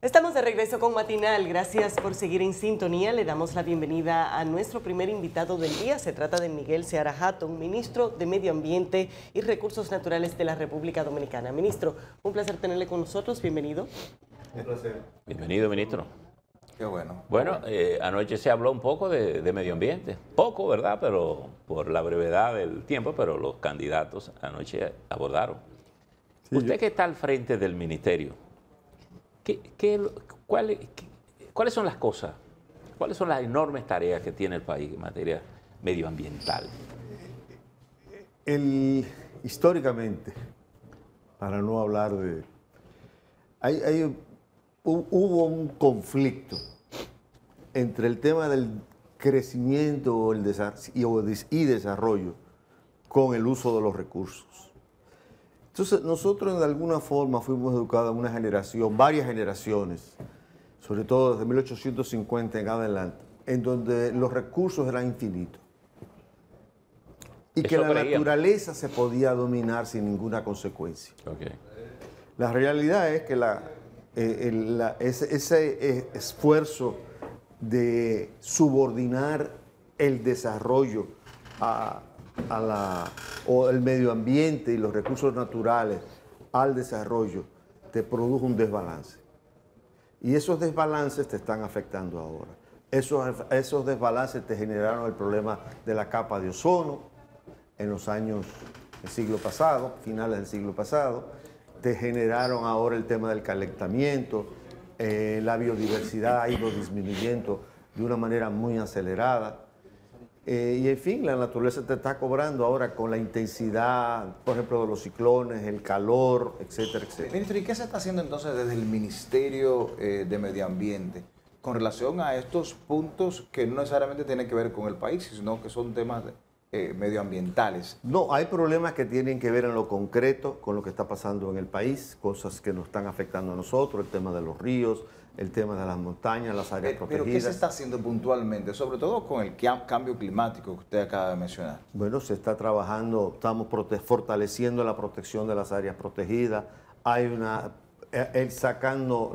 Estamos de regreso con Matinal. Gracias por seguir en sintonía. Le damos la bienvenida a nuestro primer invitado del día. Se trata de Miguel Seara Hatton, ministro de Medio Ambiente y Recursos Naturales de la República Dominicana. Ministro, un placer tenerle con nosotros. Bienvenido. Un placer. Bienvenido, ministro. Qué bueno. Bueno, anoche se habló un poco de medio ambiente. Poco, ¿verdad? Pero por la brevedad del tiempo, pero los candidatos anoche abordaron. Sí, usted que está al frente del ministerio, ¿cuáles son las cosas? ¿Cuáles son las enormes tareas que tiene el país en materia medioambiental? Históricamente, para no hablar de... hubo un conflicto entre el tema del crecimiento y desarrollo con el uso de los recursos. Entonces, nosotros de alguna forma fuimos educados en una generación, varias generaciones, sobre todo desde 1850 en adelante, en donde los recursos eran infinitos. Y que la naturaleza se podía dominar sin ninguna consecuencia. Okay. La realidad es que ese esfuerzo de subordinar el desarrollo o el medio ambiente y los recursos naturales al desarrollo te produjo un desbalance. Y esos desbalances te están afectando ahora. Esos desbalances te generaron el problema de la capa de ozono en los años del siglo pasado, finales del siglo pasado. Te generaron ahora el tema del calentamiento, la biodiversidad ha ido disminuyendo de una manera muy acelerada. Y en fin, la naturaleza te está cobrando ahora con la intensidad, por ejemplo, de los ciclones, el calor, etcétera, etcétera. Ministro, ¿y qué se está haciendo entonces desde el Ministerio de Medio Ambiente con relación a estos puntos que no necesariamente tienen que ver con el país, sino que son temas medioambientales? No, hay problemas que tienen que ver en lo concreto con lo que está pasando en el país, cosas que nos están afectando a nosotros, el tema de los ríos, el tema de las montañas, las áreas protegidas. ¿Pero qué se está haciendo puntualmente, sobre todo con el cambio climático que usted acaba de mencionar? Bueno, se está trabajando, estamos fortaleciendo la protección de las áreas protegidas, hay sacando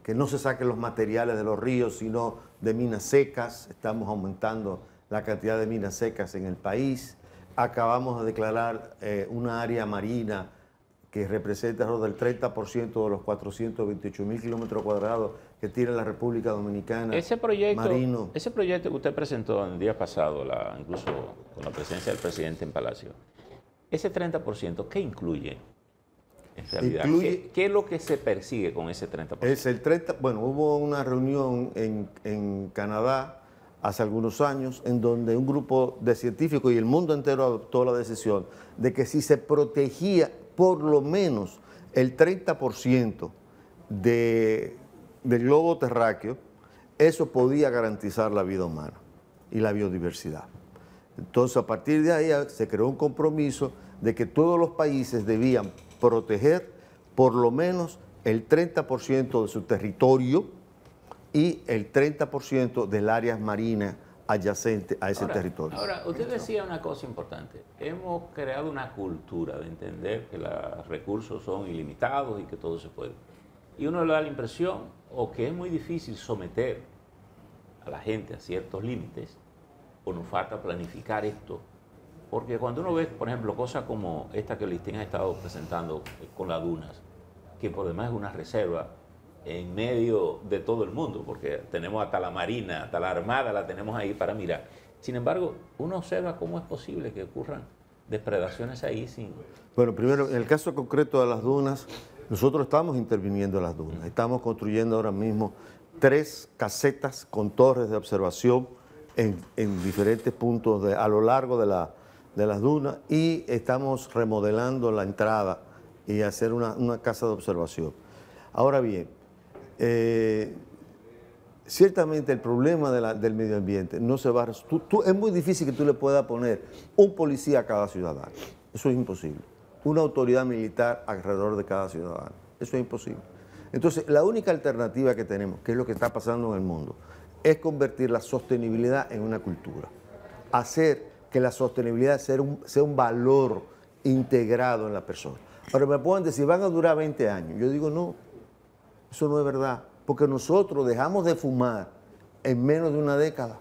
que no se saquen los materiales de los ríos, sino de minas secas, estamos aumentando la cantidad de minas secas en el país, acabamos de declarar una área marina que representa alrededor del 30% de los 428.000 kilómetros cuadrados que tiene la República Dominicana. Ese proyecto que usted presentó el día pasado, incluso con la presencia del presidente en Palacio, ese 30%, ¿qué incluye en realidad? ¿Qué es lo que se persigue con ese 30%? Es el 30%. Bueno, hubo una reunión en Canadá hace algunos años en donde un grupo de científicos y el mundo entero adoptó la decisión de que si se protegía por lo menos el 30% del globo terráqueo, eso podía garantizar la vida humana y la biodiversidad. Entonces, a partir de ahí se creó un compromiso de que todos los países debían proteger por lo menos el 30% de su territorio y el 30% del área marina adyacente a ese territorio. Ahora, usted decía una cosa importante. Hemos creado una cultura de entender que los recursos son ilimitados y que todo se puede. Y uno le da la impresión o que es muy difícil someter a la gente a ciertos límites, o nos falta planificar esto. Porque cuando uno ve, por ejemplo, cosas como esta que Listín ha estado presentando con las dunas, que por demás es una reserva en medio de todo el mundo, porque tenemos hasta la Marina, hasta la Armada, la tenemos ahí para mirar. Sin embargo, uno observa cómo es posible que ocurran depredaciones ahí sin... Bueno, primero, en el caso concreto de las dunas, nosotros estamos interviniendo en las dunas. Estamos construyendo ahora mismo 3 casetas con torres de observación en diferentes puntos a lo largo de las dunas y estamos remodelando la entrada y hacer una casa de observación. Ahora bien, ciertamente el problema del medio ambiente no se va a resolver. Es muy difícil que tú le puedas poner un policía a cada ciudadano. Eso es imposible. Una autoridad militar alrededor de cada ciudadano. Eso es imposible. Entonces, la única alternativa que tenemos, que es lo que está pasando en el mundo, es convertir la sostenibilidad en una cultura. Hacer que la sostenibilidad sea un valor integrado en la persona. Ahora me pueden decir, van a durar 20 años. Yo digo, no. Eso no es verdad, porque nosotros dejamos de fumar en menos de una década.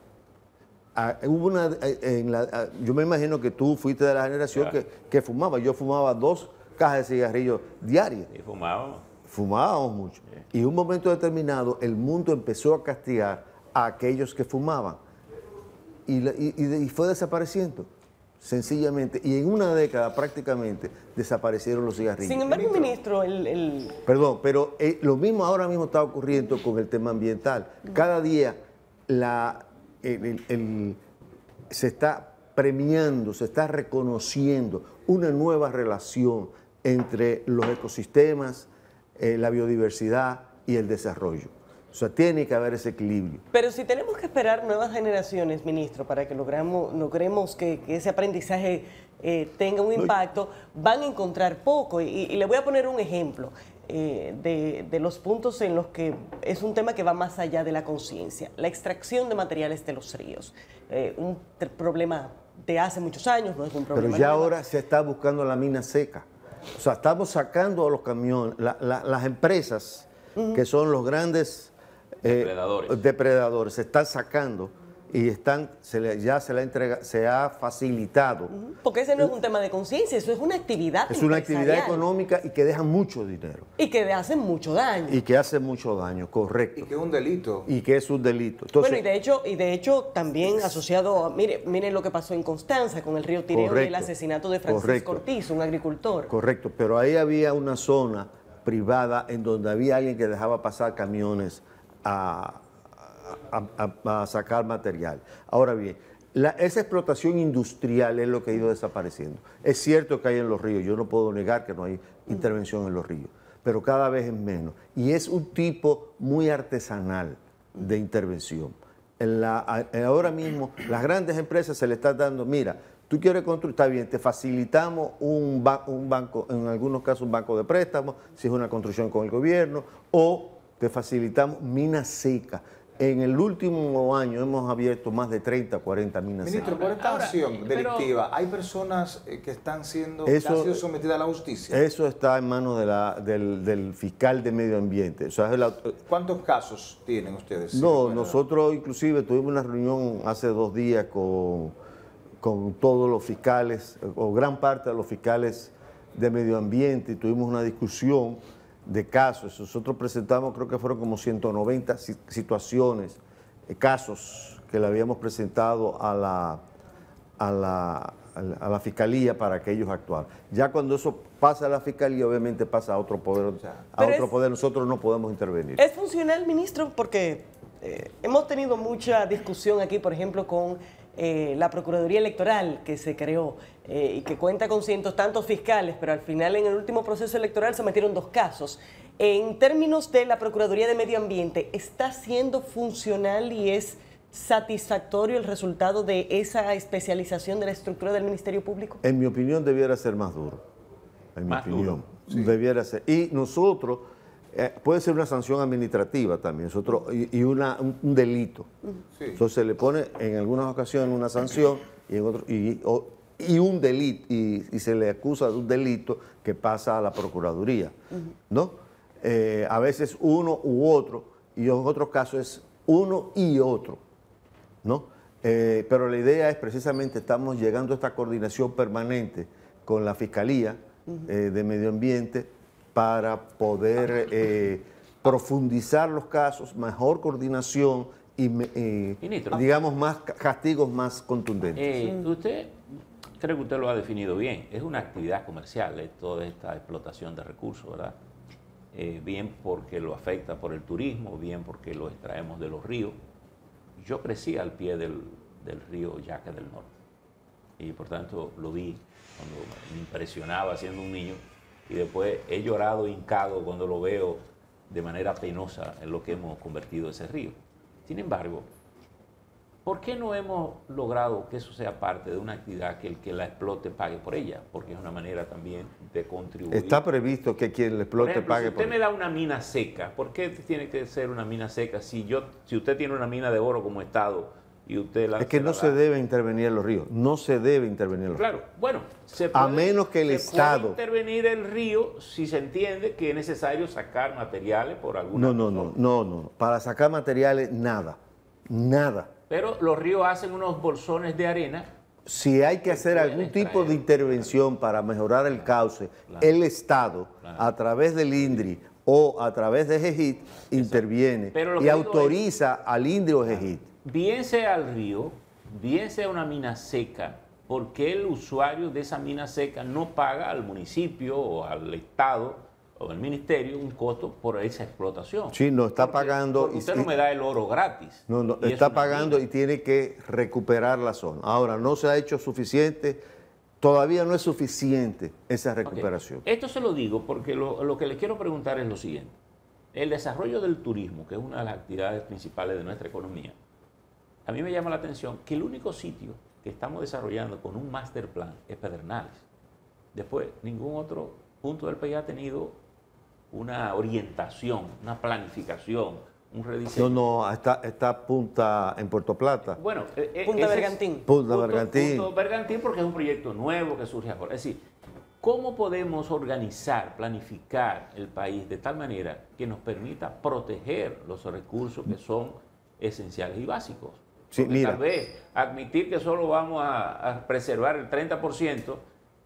Yo me imagino que tú fuiste de la generación que fumaba. Yo fumaba 2 cajas de cigarrillos diarias. Y fumábamos. Fumábamos mucho. Y en un momento determinado el mundo empezó a castigar a aquellos que fumaban. Y fue desapareciendo, sencillamente. Y en una década prácticamente desaparecieron los cigarrillos. Sin embargo, ministro, Perdón, pero lo mismo ahora mismo está ocurriendo con el tema ambiental. Cada día se está premiando, se está reconociendo una nueva relación entre los ecosistemas, la biodiversidad y el desarrollo. O sea, tiene que haber ese equilibrio. Pero si tenemos que esperar nuevas generaciones, ministro, para que logremos que ese aprendizaje tenga un impacto, van a encontrar poco. Y le voy a poner un ejemplo de los puntos en los que es un tema que va más allá de la conciencia. La extracción de materiales de los ríos. Un problema de hace muchos años, no es un problema Pero ya nuevo. ahora se está buscando la mina seca. O sea, estamos sacando a los camiones, las empresas que son los grandes depredadores, se están sacando y se ha facilitado. Porque ese no es un tema de conciencia, eso es una actividad Es una actividad empresarial. económica y que deja mucho dinero. Y que hace mucho daño. Y que hace mucho daño, correcto. Y que es un delito. Y que es un delito. Entonces, Bueno, y de hecho también asociado, mire lo que pasó en Constanza con el río Tireo y el Correcto, asesinato de Francisco correcto. Ortiz, un agricultor. correcto, pero ahí había una zona privada en donde había alguien que dejaba pasar camiones a sacar material. Ahora bien, esa explotación industrial es lo que ha ido desapareciendo. Es cierto que hay en los ríos, yo no puedo negar que no hay intervención en los ríos, pero cada vez es menos. Y es un tipo muy artesanal de intervención. Ahora mismo, las grandes empresas se le están dando, mira, tú quieres construir, está bien, te facilitamos un banco, en algunos casos un banco de préstamos, si es una construcción con el gobierno, o te facilitamos minas secas. En el último año hemos abierto más de 30, 40 minas secas. Ministro, por esta acción delictiva, ¿hay personas que han sido sometidas a la justicia? Eso está en manos del fiscal de medio ambiente. O sea, ¿Cuántos casos tienen ustedes? No, nosotros inclusive tuvimos una reunión hace 2 días con todos los fiscales, o gran parte de los fiscales de medio ambiente, y tuvimos una discusión de casos. Nosotros presentamos, creo que fueron como 190 situaciones, casos que le habíamos presentado a la fiscalía para que ellos actuaran. Ya cuando eso pasa a la fiscalía, obviamente pasa a otro poder. Nosotros no podemos intervenir. ¿Es funcional, ministro? Porque hemos tenido mucha discusión aquí, por ejemplo, con la Procuraduría Electoral que se creó y que cuenta con cientos tantos fiscales, pero al final en el último proceso electoral se metieron 2 casos. En términos de la Procuraduría de Medio Ambiente, ¿está siendo funcional y es satisfactorio el resultado de esa especialización de la estructura del Ministerio Público? En mi opinión debiera ser más duro. En mi opinión, debiera ser. Y nosotros, puede ser una sanción administrativa también, un delito. Sí. Entonces se le pone en algunas ocasiones una sanción y en otros y un delito, y se le acusa de un delito que pasa a la Procuraduría, ¿no? A veces uno u otro, y en otros casos es uno y otro, ¿no? Pero la idea es precisamente, estamos llegando a esta coordinación permanente con la Fiscalía de Medio Ambiente para poder profundizar los casos, mejor coordinación y digamos, más castigos más contundentes. Usted, creo que usted lo ha definido bien, es una actividad comercial, toda esta explotación de recursos, ¿verdad? Bien porque lo afecta por el turismo, bien porque lo extraemos de los ríos. Yo crecí al pie del río Yaque del Norte y por tanto lo vi cuando me impresionaba siendo un niño y después he llorado hincado cuando lo veo de manera penosa en lo que hemos convertido ese río. Sin embargo, ¿por qué no hemos logrado que eso sea parte de una actividad que el que la explote pague por ella? Porque es una manera también de contribuir. Está previsto que quien la explote pague por ella. Si usted me da una mina seca, ¿por qué tiene que ser una mina seca? Si usted tiene una mina de oro como Estado, y usted Es que no se debe intervenir en los ríos, no se debe intervenir en los ríos. Claro, bueno, a menos que el Estado... puede intervenir el río si se entiende que es necesario sacar materiales por alguna razón. No. Para sacar materiales, nada. Pero los ríos hacen unos bolsones de arena. Si hay que hacer algún tipo de intervención para mejorar el cauce, el Estado, a través del INDRI o a través de GEGIT, interviene y autoriza al INDRI o GEGIT. Bien sea al río, bien sea una mina seca, ¿por qué el usuario de esa mina seca no paga al municipio o al Estado o al ministerio un costo por esa explotación? Sí, no está pagando. Porque usted no me da el oro gratis. No, está pagando y tiene que recuperar la zona. Ahora, no se ha hecho suficiente, todavía no es suficiente esa recuperación. Okay. Esto se lo digo porque lo que le quiero preguntar es lo siguiente. El desarrollo del turismo, que es una de las actividades principales de nuestra economía, a mí me llama la atención que el único sitio que estamos desarrollando con un master plan es Pedernales. Después, ningún otro punto del país ha tenido una orientación, una planificación, un rediseño. No, está Punta en Puerto Plata. Bueno, Punta Bergantín. Punta Bergantín. Punta Bergantín porque es un proyecto nuevo que surge ahora. Es decir, ¿cómo podemos organizar, planificar el país de tal manera que nos permita proteger los recursos que son esenciales y básicos? Sí, mira. Tal vez admitir que solo vamos a preservar el 30%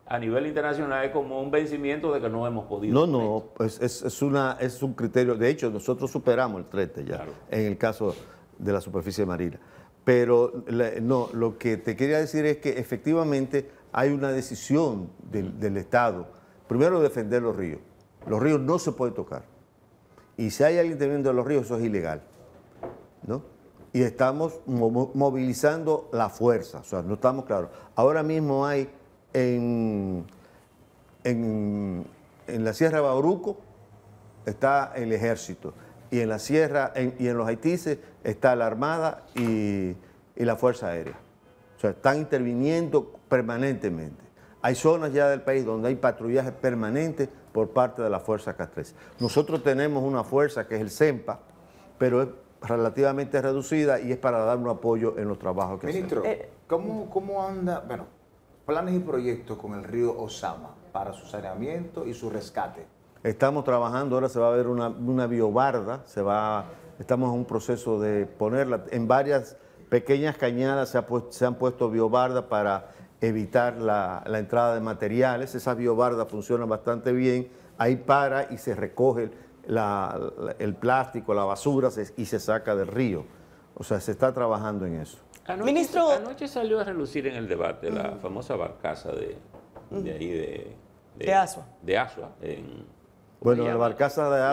a nivel internacional es como un vencimiento de que no hemos podido. No, pues es un criterio. De hecho, nosotros superamos el 30 ya, claro, en el caso de la superficie marina. Pero no, lo que te quería decir es que efectivamente hay una decisión del Estado. Primero, defender los ríos. Los ríos no se pueden tocar. Y si hay alguien teniendo los ríos, eso es ilegal, ¿no? Y estamos movilizando la fuerza, o sea, no estamos claros. Ahora mismo hay en la Sierra de Bauruco está el ejército, y en la sierra y en los Haitises está la Armada y la Fuerza Aérea. O sea, están interviniendo permanentemente. Hay zonas ya del país donde hay patrullaje permanente por parte de la Fuerza castrense. Nosotros tenemos una fuerza que es el CEMPA, pero es relativamente reducida y es para dar un apoyo en los trabajos que Ministro, ¿cómo anda, planes y proyectos con el río Ozama para su saneamiento y su rescate? Estamos trabajando, ahora se va a ver una biobarda, estamos en un proceso de ponerla en varias pequeñas cañadas, se han puesto biobardas para evitar la entrada de materiales. Esas biobardas funcionan bastante bien, ahí para y se recoge el plástico, la basura y se saca del río. O sea, se está trabajando en eso. Anoche salió a relucir en el debate la famosa barcaza de Asua. Bueno, en la barcaza de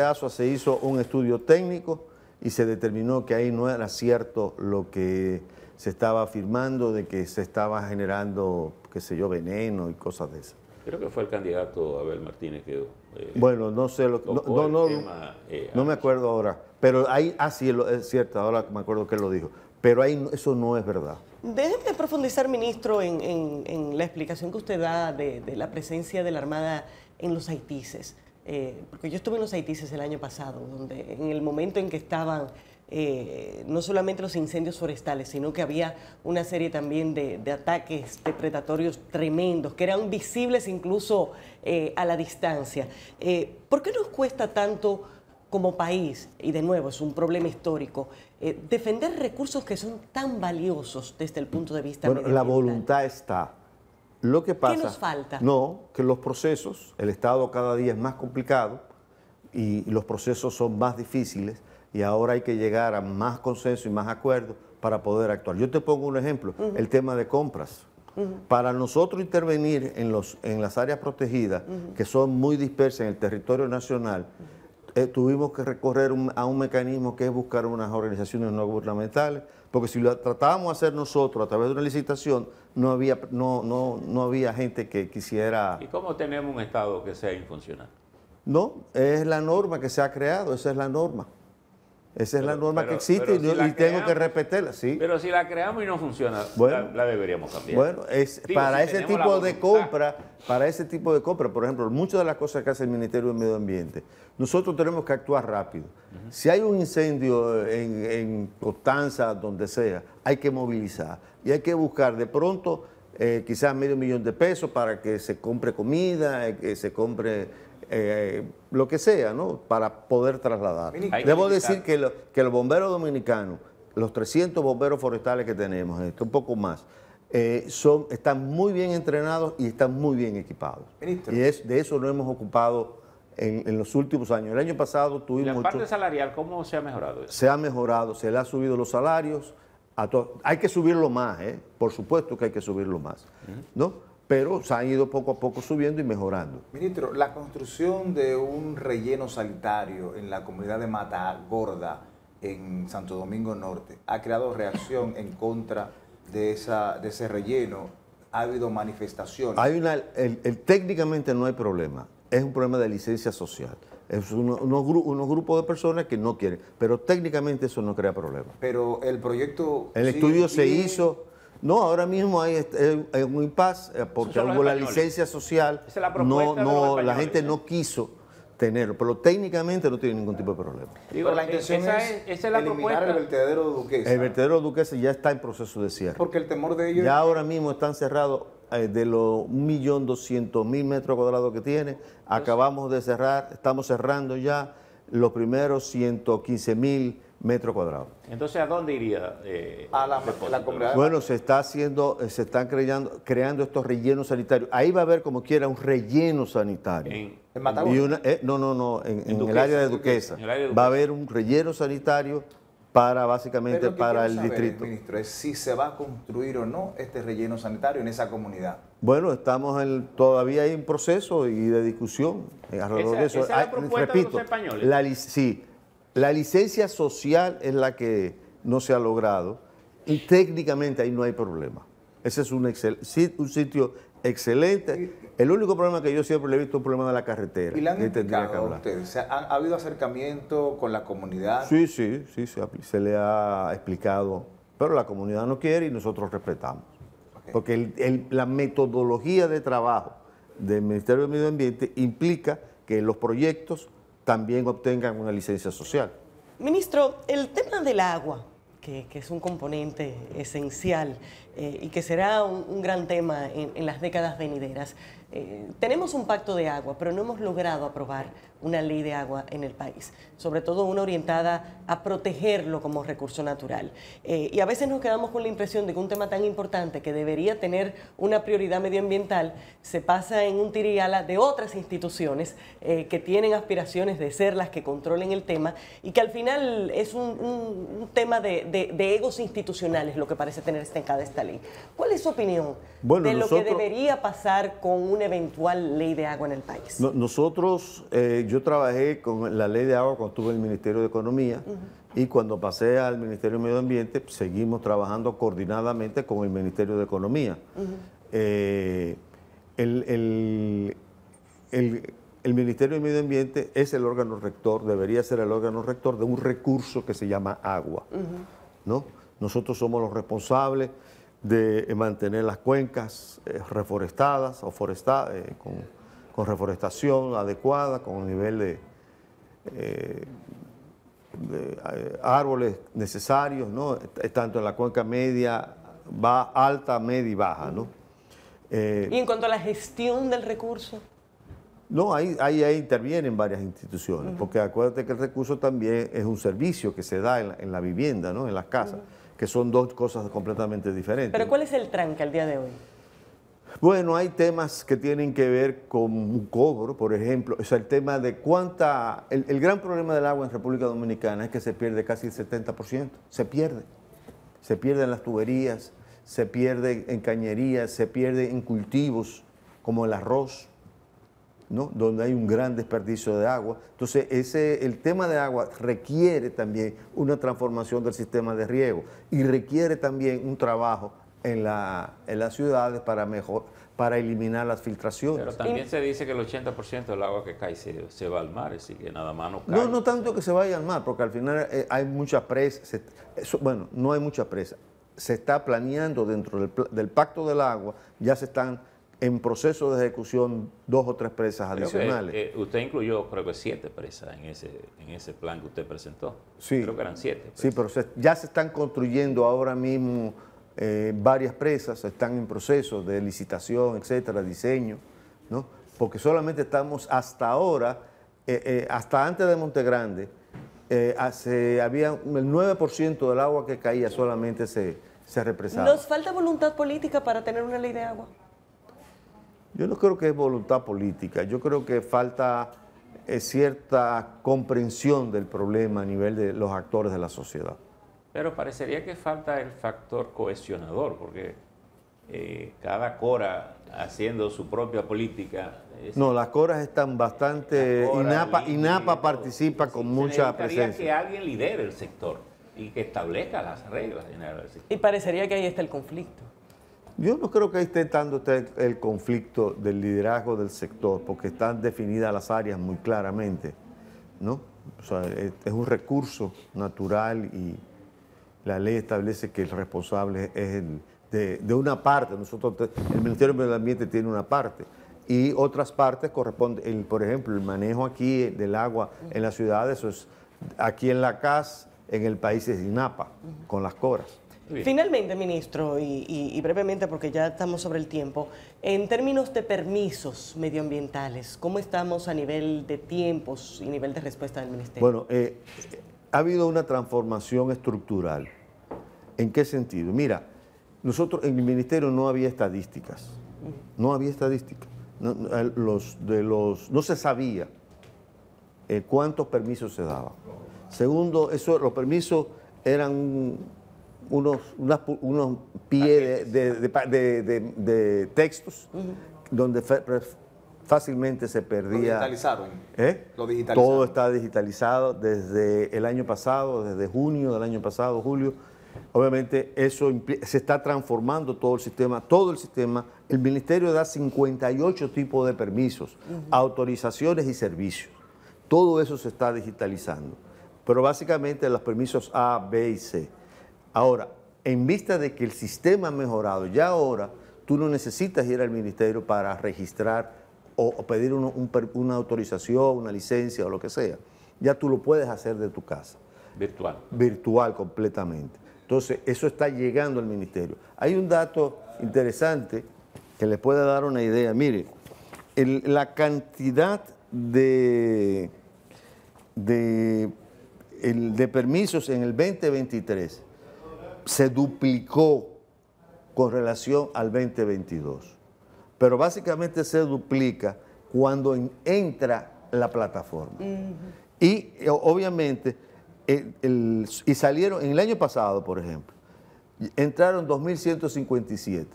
Asua se hizo un estudio técnico y se determinó que ahí no era cierto lo que se estaba afirmando de que se estaba generando, qué sé yo, veneno y cosas de esas. Creo que fue el candidato Abel Martínez que... bueno, no sé, no me acuerdo ahora, pero ahí, sí, es cierto, ahora me acuerdo que él lo dijo, pero ahí eso no es verdad. Déjeme profundizar, ministro, en la explicación que usted da de la presencia de la Armada en los Haitises, porque yo estuve en los Haitises el año pasado, donde en el momento en que estaban no solamente los incendios forestales, sino que había una serie también de ataques depredatorios tremendos, que eran visibles incluso a la distancia. ¿Por qué nos cuesta tanto como país, y de nuevo es un problema histórico, defender recursos que son tan valiosos desde el punto de vista medioambiental? La voluntad está. Lo que pasa, ¿qué nos falta? No, que los procesos, el Estado cada día es más complicado y los procesos son más difíciles, y ahora hay que llegar a más consenso y más acuerdos para poder actuar. Yo te pongo un ejemplo, el tema de compras. Para nosotros intervenir en las áreas protegidas, que son muy dispersas en el territorio nacional, tuvimos que recorrer a un mecanismo que es buscar unas organizaciones no gubernamentales, porque si lo tratábamos de hacer nosotros a través de una licitación, no había gente que quisiera... ¿Y cómo tenemos un Estado que sea infuncional? No, es la norma que se ha creado, esa es la norma. Esa es la norma que existe pero si y tengo que respetarla, sí. Pero si la creamos y no funciona, Bueno, la deberíamos cambiar. Bueno, para ese tenemos tipo la de voluntad. compra, por ejemplo, muchas de las cosas que hace el Ministerio del Medio Ambiente, nosotros tenemos que actuar rápido. Si hay un incendio en Constanza, donde sea, hay que movilizar y hay que buscar de pronto quizás $500,000 de pesos para que se compre comida, que se compre lo que sea, ¿no? Para poder trasladar. Debo decir que los bomberos dominicanos, los 300 bomberos forestales que tenemos, un poco más, están muy bien entrenados y están muy bien equipados. Ministro. Y de eso nos hemos ocupado en los últimos años. El año pasado ¿Y tuvimos la parte salarial cómo se ha mejorado eso? se ha mejorado, se le ha subido los salarios. Hay que subirlo más, por supuesto que hay que subirlo más, ¿no? Pero se han ido poco a poco subiendo y mejorando. Ministro, la construcción de un relleno sanitario en la comunidad de Matagorda, en Santo Domingo Norte, ha creado reacción en contra de ese relleno. Ha habido manifestaciones. Técnicamente no hay problema, es un problema de licencia social. Es unos grupos de personas que no quieren, pero técnicamente eso no crea problema. Pero el proyecto... El estudio se hizo, no, ahora mismo hay un impasse porque son los hubo la españoles. licencia social, Esa es la propuesta de los la españoles, gente ¿eh? no quiso tenerlo, pero técnicamente no tiene ningún tipo de problema. Digo, Pero la intención esa es la eliminar propuesta. el vertedero de Duquesa. El vertedero Duquesa ya está en proceso de cierre. Porque el temor de ellos... Ya ahora mismo están cerrados de los 1.200.000 metros cuadrados que tiene, acabamos de cerrar, estamos cerrando ya los primeros 115.000 metros cuadrados. Entonces, ¿a dónde iría? A la depósito? comunidad. Bueno, se están creando estos rellenos sanitarios. Ahí va a haber como quiera un relleno sanitario. En Matagorda. En Duquesa, el área de Duquesa. en el área de Va a Duquesa. haber un relleno sanitario para básicamente Pero lo que para quiero el saber, distrito. ministro, es si se va a construir o no este relleno sanitario en esa comunidad. Bueno, todavía hay un proceso y de discusión alrededor de eso. esa es la propuesta de los españoles. Sí, la licencia social es la que no se ha logrado y técnicamente ahí no hay problema. Ese es un sitio excelente. El único problema que yo siempre le he visto es el problema de la carretera. ¿Y le han que tendría que explicado a hablar. ustedes? ¿Ha habido acercamiento con la comunidad? Sí, se le ha explicado, pero la comunidad no quiere y nosotros respetamos. Ok. Porque la metodología de trabajo del Ministerio del Medio Ambiente implica que los proyectos también obtengan una licencia social. Ministro, el tema del agua, que es un componente esencial y que será un gran tema en las décadas venideras. Tenemos un pacto de agua, pero no hemos logrado aprobar una ley de agua en el país, sobre todo una orientada a protegerlo como recurso natural. Y a veces nos quedamos con la impresión de que un tema tan importante que debería tener una prioridad medioambiental se pasa en un tira y ala de otras instituciones que tienen aspiraciones de ser las que controlen el tema y que al final es un tema de egos institucionales lo que parece tener estancada esta ley. ¿Cuál es su opinión de lo que debería pasar con una eventual ley de agua en el país? Yo trabajé con la ley de agua cuando estuve en el Ministerio de Economía y cuando pasé al Ministerio de Medio Ambiente seguimos trabajando coordinadamente con el Ministerio de Economía. El Ministerio de Medio Ambiente es el órgano rector, debería ser el órgano rector de un recurso que se llama agua, ¿no? Nosotros somos los responsables de mantener las cuencas reforestadas o con reforestación adecuada, con el nivel de árboles necesarios, ¿no? Tanto en la cuenca media, alta, media y baja, ¿no? Y en cuanto a la gestión del recurso. No, ahí intervienen varias instituciones, porque acuérdate que el recurso también es un servicio que se da en la vivienda, ¿no? En las casas, que son dos cosas completamente diferentes. ¿Pero cuál es el tranque al día de hoy? Bueno, hay temas que tienen que ver con un cobro, por ejemplo. O sea, el tema de el gran problema del agua en República Dominicana es que se pierde casi el 70%. Se pierde. Se pierde en las tuberías, se pierde en cañerías, se pierde en cultivos como el arroz, ¿no? Donde hay un gran desperdicio de agua. Entonces, el tema de agua requiere también una transformación del sistema de riego y requiere también un trabajo en las ciudades para eliminar las filtraciones. Pero también se dice que el 80% del agua que cae se va al mar, así que nada más no cae. No tanto que se vaya al mar, porque al final hay mucha presa. Bueno, no hay mucha presa. Se está planeando dentro del Pacto del Agua, ya se están en proceso de ejecución 2 o 3 presas adicionales. Usted incluyó, creo que 7 presas en ese plan que usted presentó. Sí. Creo que eran 7. Sí, pero ya se están construyendo ahora mismo varias presas, están en proceso de licitación, etcétera, diseño, ¿no? Porque solamente estamos hasta ahora, hasta antes de Monte Grande, había el 9% del agua que caía solamente se represaba. ¿Nos falta voluntad política para tener una ley de agua? Yo no creo que es voluntad política, yo creo que falta cierta comprensión del problema a nivel de los actores de la sociedad. Pero parecería que falta el factor cohesionador, porque cada cora haciendo su propia política. No, las coras están bastante... INAPA participa con mucha presencia. Que alguien lidere el sector y que establezca las reglas generales del sector. Y parecería que ahí está el conflicto. Yo no creo que ahí esté tanto el conflicto del liderazgo del sector, porque están definidas las áreas muy claramente, ¿no? O sea, es un recurso natural y la ley establece que el responsable es de una parte. El Ministerio de Medio Ambiente tiene una parte y otras partes corresponden, por ejemplo, el manejo aquí del agua en las ciudades, eso es aquí en la CAS, en el país es INAPA, con las coras. Finalmente, ministro, y brevemente porque ya estamos sobre el tiempo, en términos de permisos medioambientales, ¿cómo estamos a nivel de tiempos y nivel de respuesta del ministerio? Bueno, ha habido una transformación estructural. ¿En qué sentido? Mira, nosotros en el ministerio no había estadísticas, no había estadísticas, no se sabía cuántos permisos se daban. Segundo, los permisos eran unos pies de textos donde fácilmente se perdía. Lo digitalizaron. Lo digitalizaron. Todo está digitalizado desde el año pasado, desde junio del año pasado, julio. Obviamente eso se está transformando todo el sistema. El ministerio da 58 tipos de permisos, autorizaciones y servicios. Todo eso se está digitalizando. Pero básicamente los permisos A, B y C. Ahora, en vista de que el sistema ha mejorado, ya ahora tú no necesitas ir al ministerio para registrar o pedir una autorización, una licencia o lo que sea. Ya tú lo puedes hacer de tu casa. Virtual. Virtual completamente. Entonces, eso está llegando al ministerio. Hay un dato interesante que les puede dar una idea. Mire, la cantidad de permisos en el 2023 se duplicó con relación al 2022. Pero básicamente se duplica cuando entra la plataforma. Y obviamente, y salieron, en el año pasado, por ejemplo, entraron 2.157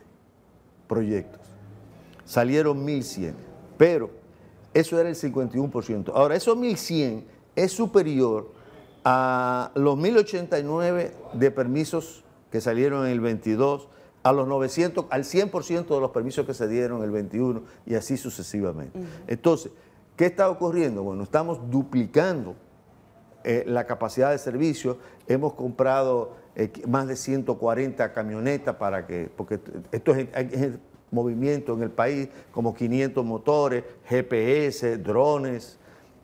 proyectos, salieron 1.100, pero eso era el 51%. Ahora, esos 1.100 es superior a los 1.089 de permisos que salieron en el 22, a los 900, al 100% de los permisos que se dieron en el 21 y así sucesivamente. Entonces, ¿qué está ocurriendo? Bueno, estamos duplicando la capacidad de servicio. Hemos comprado más de 140 camionetas porque esto es movimiento en el país, como 500 motores, GPS, drones,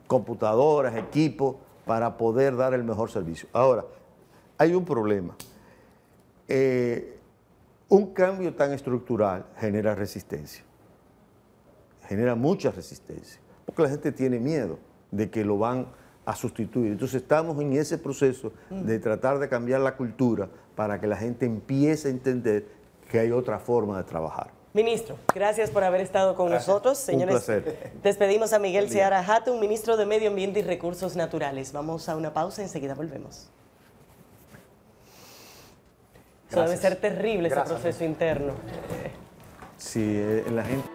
computadoras, equipos, para poder dar el mejor servicio. Ahora, hay un problema. Un cambio tan estructural genera resistencia, genera mucha resistencia, porque la gente tiene miedo de que lo van a sustituir. Entonces estamos en ese proceso de tratar de cambiar la cultura para que la gente empiece a entender que hay otra forma de trabajar. Ministro, gracias por haber estado con nosotros. Señores, un placer. Despedimos a Miguel Seara Hatun, ministro de Medio Ambiente y Recursos Naturales. Vamos a una pausa, enseguida volvemos. Eso debe ser terrible, ese proceso interno. Sí, la gente...